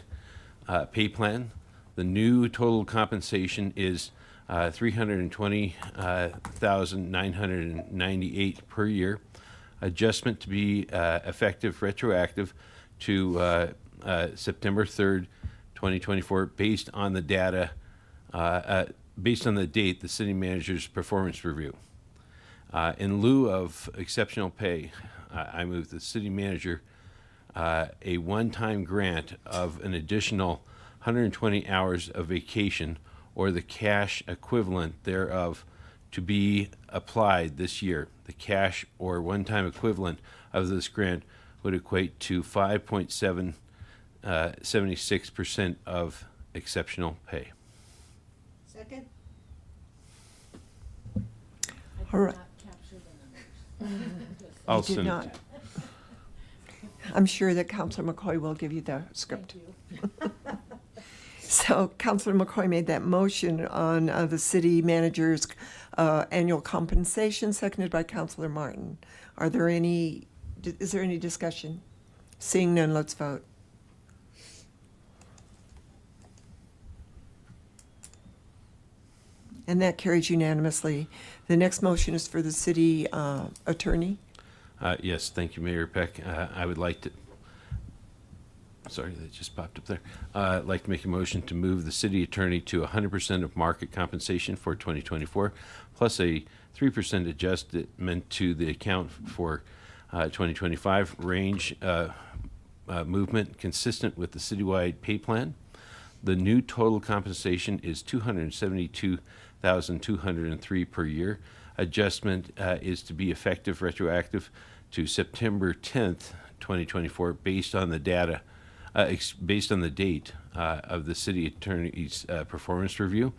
pay plan. The new total compensation is $320,998 per year. Adjustment to be effective retroactive to September 3rd, 2024, based on the data, based on the date the city manager's performance review. In lieu of exceptional pay, I move the city manager a one-time grant of an additional 120 hours of vacation or the cash equivalent thereof to be applied this year. The cash or one-time equivalent of this grant would equate to 5.76% of exceptional pay. Second? All right. I'll You did send it. not. I'm sure that Councilor McCoy will give you the script. So Councilor McCoy made that motion on the city manager's annual compensation, seconded by Councilor Martin. Is there any discussion? Seeing none, let's vote. And that carries unanimously. The next motion is for the city attorney. Yes, thank you, Mayor Peck. I would like to, sorry, that just popped up there. I'd like to make a motion to move the city attorney to 100% of market compensation for 2024, plus a 3% adjustment to the account for 2025 range movement consistent with the citywide pay plan. The new total compensation is $272,203 per year. Adjustment is to be effective retroactive to September 10th, 2024, based on the data, based on the date of the city attorney's performance review.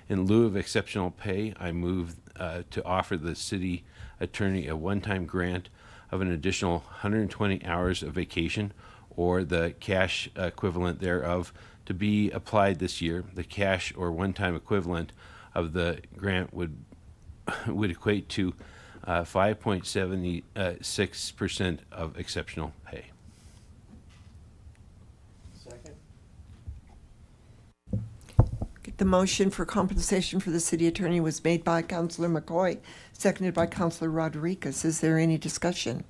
In lieu of exceptional pay, I move to offer the city attorney a one-time grant of an additional 120 hours of vacation or the cash equivalent thereof to be applied this year. The cash or one-time equivalent of the grant would equate to 5.76% of exceptional pay. Second? The motion for compensation for the city attorney was made by Councilor McCoy, seconded by Councilor Rodriguez. Is there any discussion?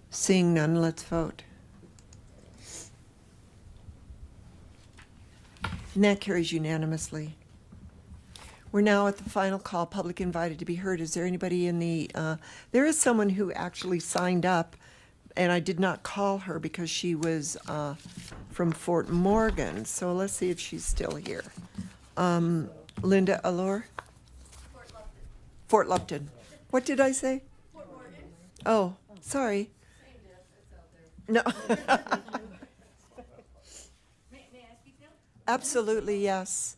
Seeing none, let's vote. And that carries unanimously. We're now at the final call, public invited to be heard. Is there anybody in the, there is someone who actually signed up, and I did not call her because she was from Fort Morgan. So let's see if she's still here. Linda Allure? Fort Lupton. What did I say? Fort Morgan. Oh, sorry. No. Absolutely, yes.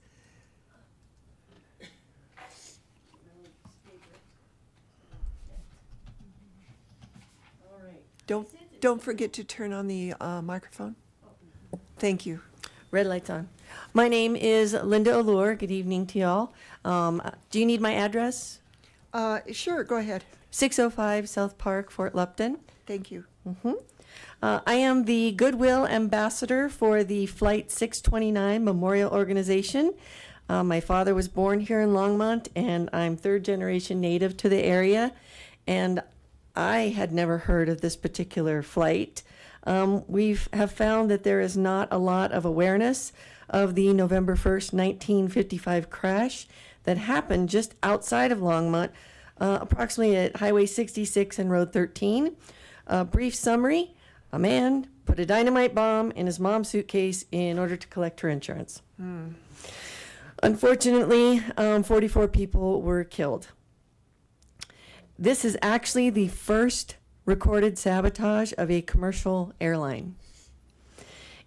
Don't forget to turn on the microphone. Thank you. Red light's on. My name is Linda Allure. Good evening to y'all. Do you need my address? Sure, go ahead. 605 South Park, Fort Lupton. Thank you. I am the Goodwill Ambassador for the Flight 629 Memorial Organization. My father was born here in Longmont, and I'm third generation native to the area. And I had never heard of this particular flight. We have found that there is not a lot of awareness of the November 1st, 1955 crash that happened just outside of Longmont, approximately at Highway 66 and Road 13. Brief summary, a man put a dynamite bomb in his mom's suitcase in order to collect her insurance. Unfortunately, 44 people were killed. This is actually the first recorded sabotage of a commercial airline.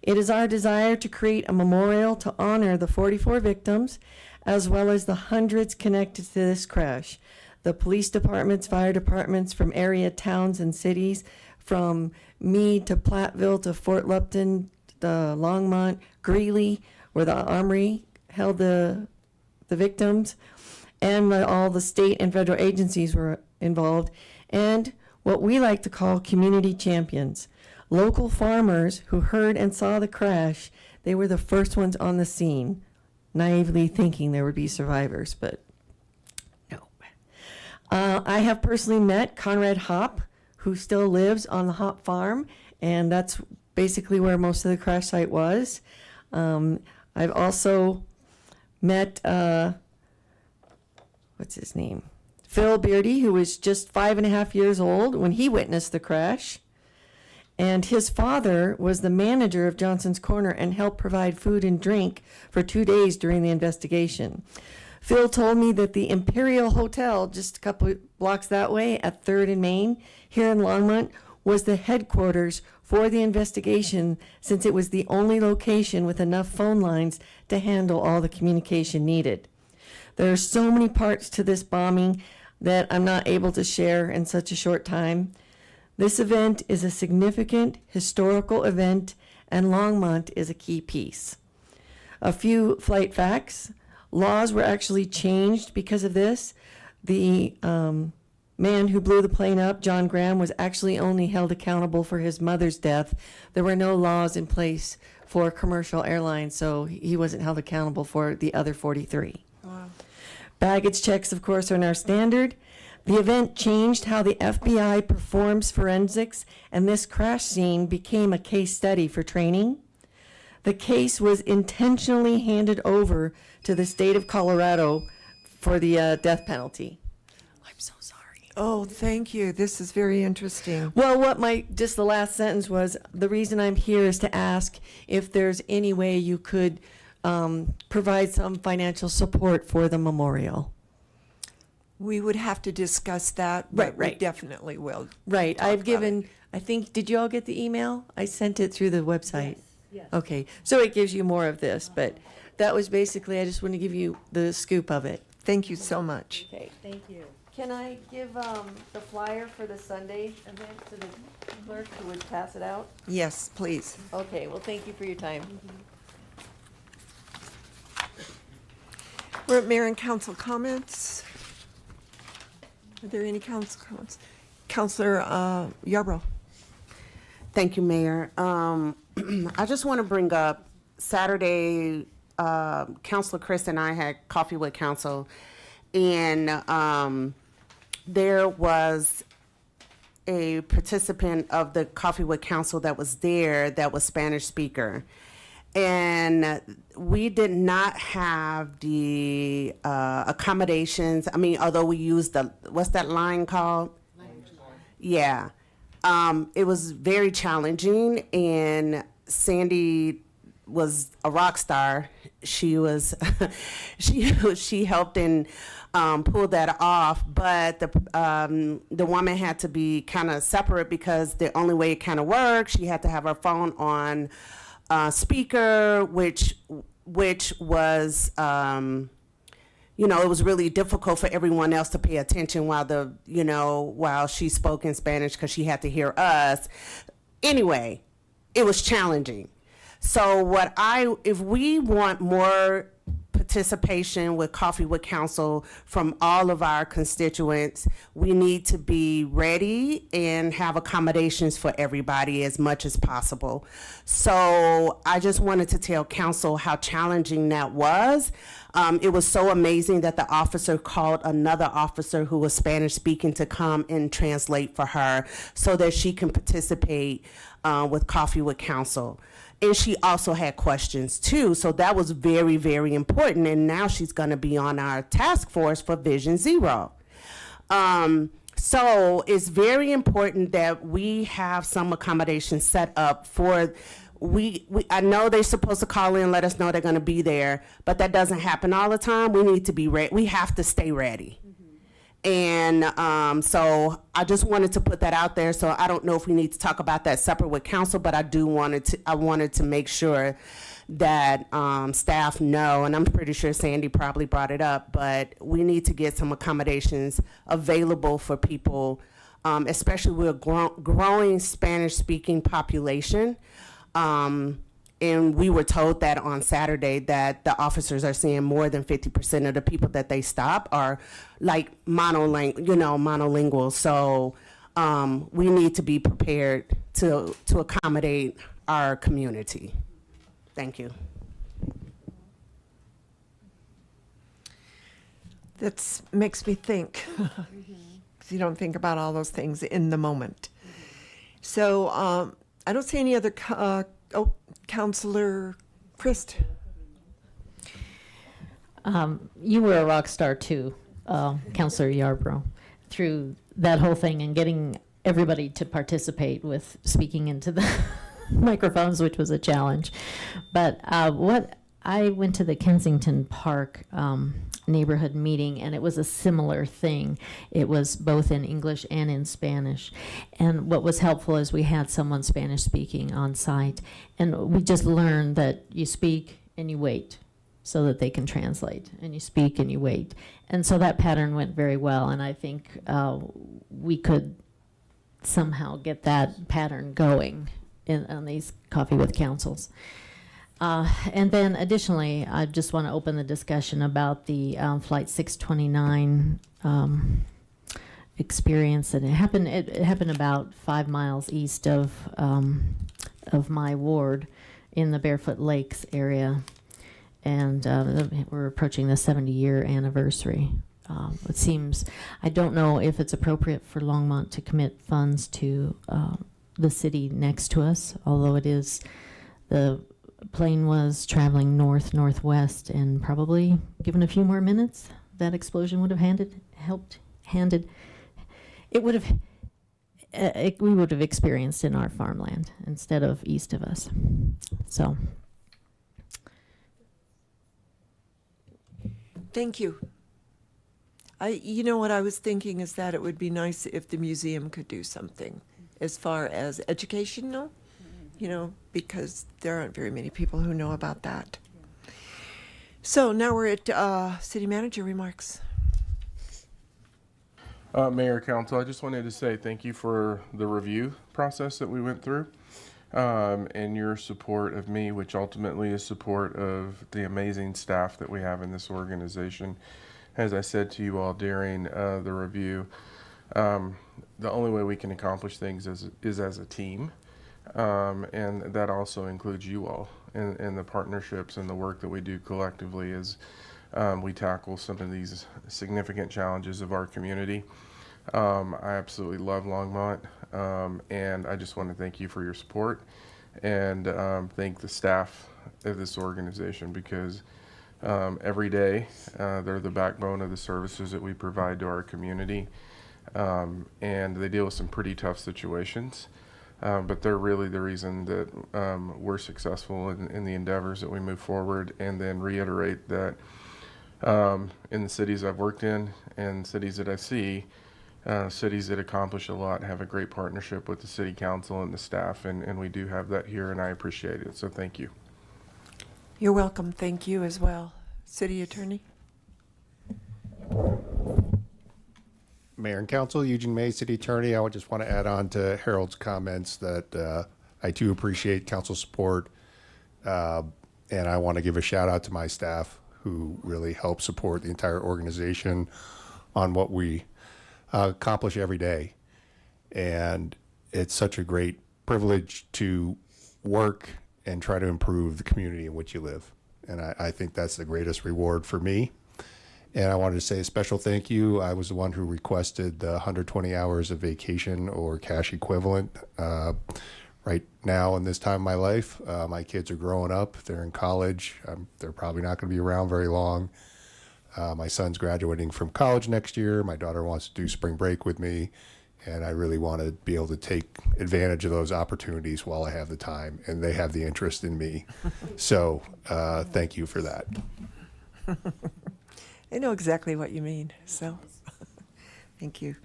It is our desire to create a memorial to honor the 44 victims, as well as the hundreds connected to this crash. The police departments, fire departments from area towns and cities, from Meade to Platteville to Fort Lupton, Longmont, Greeley, where the Armory held the victims, and all the state and federal agencies were involved, and what we like to call community champions. Local farmers who heard and saw the crash, they were the first ones on the scene, naively thinking there would be survivors, but no. I have personally met Conrad Hopp, who still lives on the Hopp farm, and that's basically where most of the crash site was. I've also met, what's his name? Phil Beardy, who was just 5.5 years old when he witnessed the crash. And his father was the manager of Johnson's Corner and helped provide food and drink for 2 days during the investigation. Phil told me that the Imperial Hotel, just a couple blocks that way at 3rd and Main, here in Longmont, was the headquarters for the investigation, since it was the only location with enough phone lines to handle all the communication needed. There are so many parts to this bombing that I'm not able to share in such a short time. This event is a significant historical event, and Longmont is a key piece. A few flight facts. Laws were actually changed because of this. The man who blew the plane up, John Graham, was actually only held accountable for his mother's death. There were no laws in place for commercial airlines, so he wasn't held accountable for the other 43. Wow. Baggage checks, of course, are now standard. The event changed how the FBI performs forensics, and this crash scene became a case study for training. The case was intentionally handed over to the state of Colorado for the death penalty. I'm so sorry. Oh, thank you. This is very interesting. Well, just the last sentence was, the reason I'm here is to ask if there's any way you could provide some financial support for the memorial. We would have to discuss that, but Right. we definitely will. Right. talk I've about given, it. I think, did you all get the email? I sent it through the website. Yes. Okay. So it gives you more of this, but that was basically, I just want to give you the scoop of it. Thank you so much. Okay. Thank you. Can I give the flyer for the Sunday event to the clerk who would pass it out? Yes, please. Okay. Well, thank you for your time. We're at Mayor and Council comments. Are there any council comments? Councilor Yarbrough. Thank you, Mayor. I just want to bring up Saturday, Councilor Chris and I had coffee with council, and there was a participant of the coffee with council that was there that was Spanish speaker. And we did not have the accommodations. I mean, although we used what's that line called? Yeah. It was very challenging, and Sandy was a rock star. She was, she helped and pulled that off, but the woman had to be kind of separate because the only way it kind of worked, she had to have her phone on speaker, which was, it was really difficult for everyone else to pay attention while she spoke in Spanish because she had to hear us. Anyway, it was challenging. So if we want more participation with Coffee with Council from all of our constituents, we need to be ready and have accommodations for everybody as much as possible. So I just wanted to tell council how challenging that was. It was so amazing that the officer called another officer who was Spanish speaking to come and translate for her so that she can participate with Coffee with Council. And she also had questions too. So that was very, very important. And now she's going to be on our task force for Vision Zero. So it's very important that we have some accommodations set up for. I know they're supposed to call in and let us know they're going to be there, but that doesn't happen all the time. We need to be ready. We have to stay ready. And so I just wanted to put that out there. So I don't know if we need to talk about that separate with council, but I wanted to make sure that staff know, and I'm pretty sure Sandy probably brought it up, but we need to get some accommodations available for people, especially with a growing Spanish-speaking population. And we were told that on Saturday that the officers are seeing more than 50% of the people that they stop are like monolingual. So we need to be prepared to accommodate our community. Thank you. That makes me think, because you don't think about all those things in the moment. So I don't see any other, Councilor Christ. You were a rock star too, Councilor Yarbrough, through that whole thing and getting everybody to participate with speaking into the microphones, which was a challenge. But I went to the Kensington Park neighborhood meeting, and it was a similar thing. It was both in English and in Spanish. And what was helpful is we had someone Spanish speaking on site, and we just learned that you speak and you wait so that they can translate, and you speak and you wait. And so that pattern went very well, and I think we could somehow get that pattern going on these Coffee with Councils. And then additionally, I just want to open the discussion about the Flight 629 experience. And it happened about 5 miles east of my ward in the Barefoot Lakes area. And we're approaching the 70-year anniversary. It seems, I don't know if it's appropriate for Longmont to commit funds to the city next to us, although it is, the plane was traveling northwest, and probably given a few more minutes, that explosion would have we would have experienced in our farmland instead of east of us. So. Thank you. You know what I was thinking is that it would be nice if the museum could do something as far as educational, because there aren't very many people who know about that. So now we're at city manager remarks. Mayor, Council, I just wanted to say thank you for the review process that we went through, and your support of me, which ultimately is support of the amazing staff that we have in this organization. As I said to you all during the review, the only way we can accomplish things is as a team, and that also includes you all and the partnerships and the work that we do collectively as we tackle some of these significant challenges of our community. I absolutely love Longmont, and I just want to thank you for your support and thank the staff of this organization, because every day they're the backbone of the services that we provide to our community, and they deal with some pretty tough situations, but they're really the reason that we're successful in the endeavors that we move forward. And then reiterate that in the cities I've worked in and cities that I see, cities that accomplish a lot have a great partnership with the city council and the staff, and we do have that here, and I appreciate it. So thank you. You're welcome. Thank you as well. City Attorney. Mayor and Council, Eugene May, City Attorney. I would just want to add on to Harold's comments that I too appreciate council support, and I want to give a shout out to my staff who really help support the entire organization on what we accomplish every day. And it's such a great privilege to work and try to improve the community in which you live. And I think that's the greatest reward for me. And I wanted to say a special thank you. I was the one who requested the 120 hours of vacation or cash equivalent right now in this time of my life. My kids are growing up. They're in college. They're probably not going to be around very long. My son's graduating from college next year. My daughter wants to do spring break with me. And I really want to be able to take advantage of those opportunities while I have the time and they have the interest in me. So thank you for that. I know exactly what you mean, so thank you.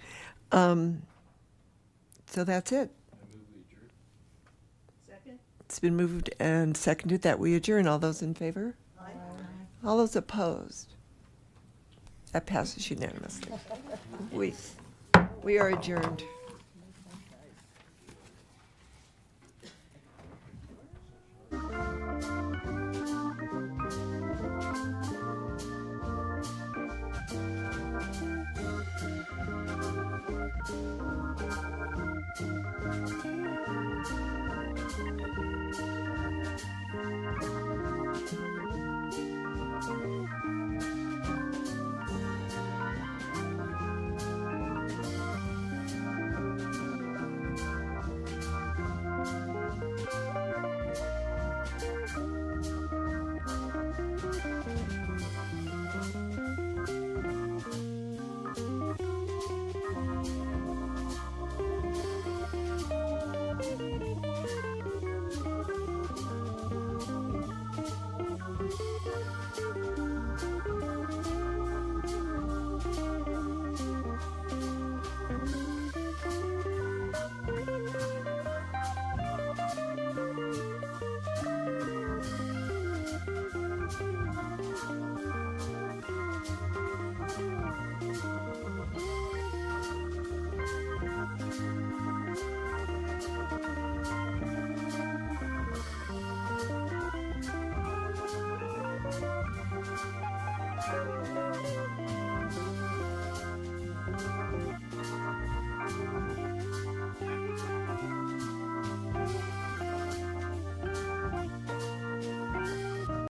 So that's it. Second? It's been moved and seconded that we adjourn. All those in favor? Aye. All those opposed? That passes unanimously. We are adjourned.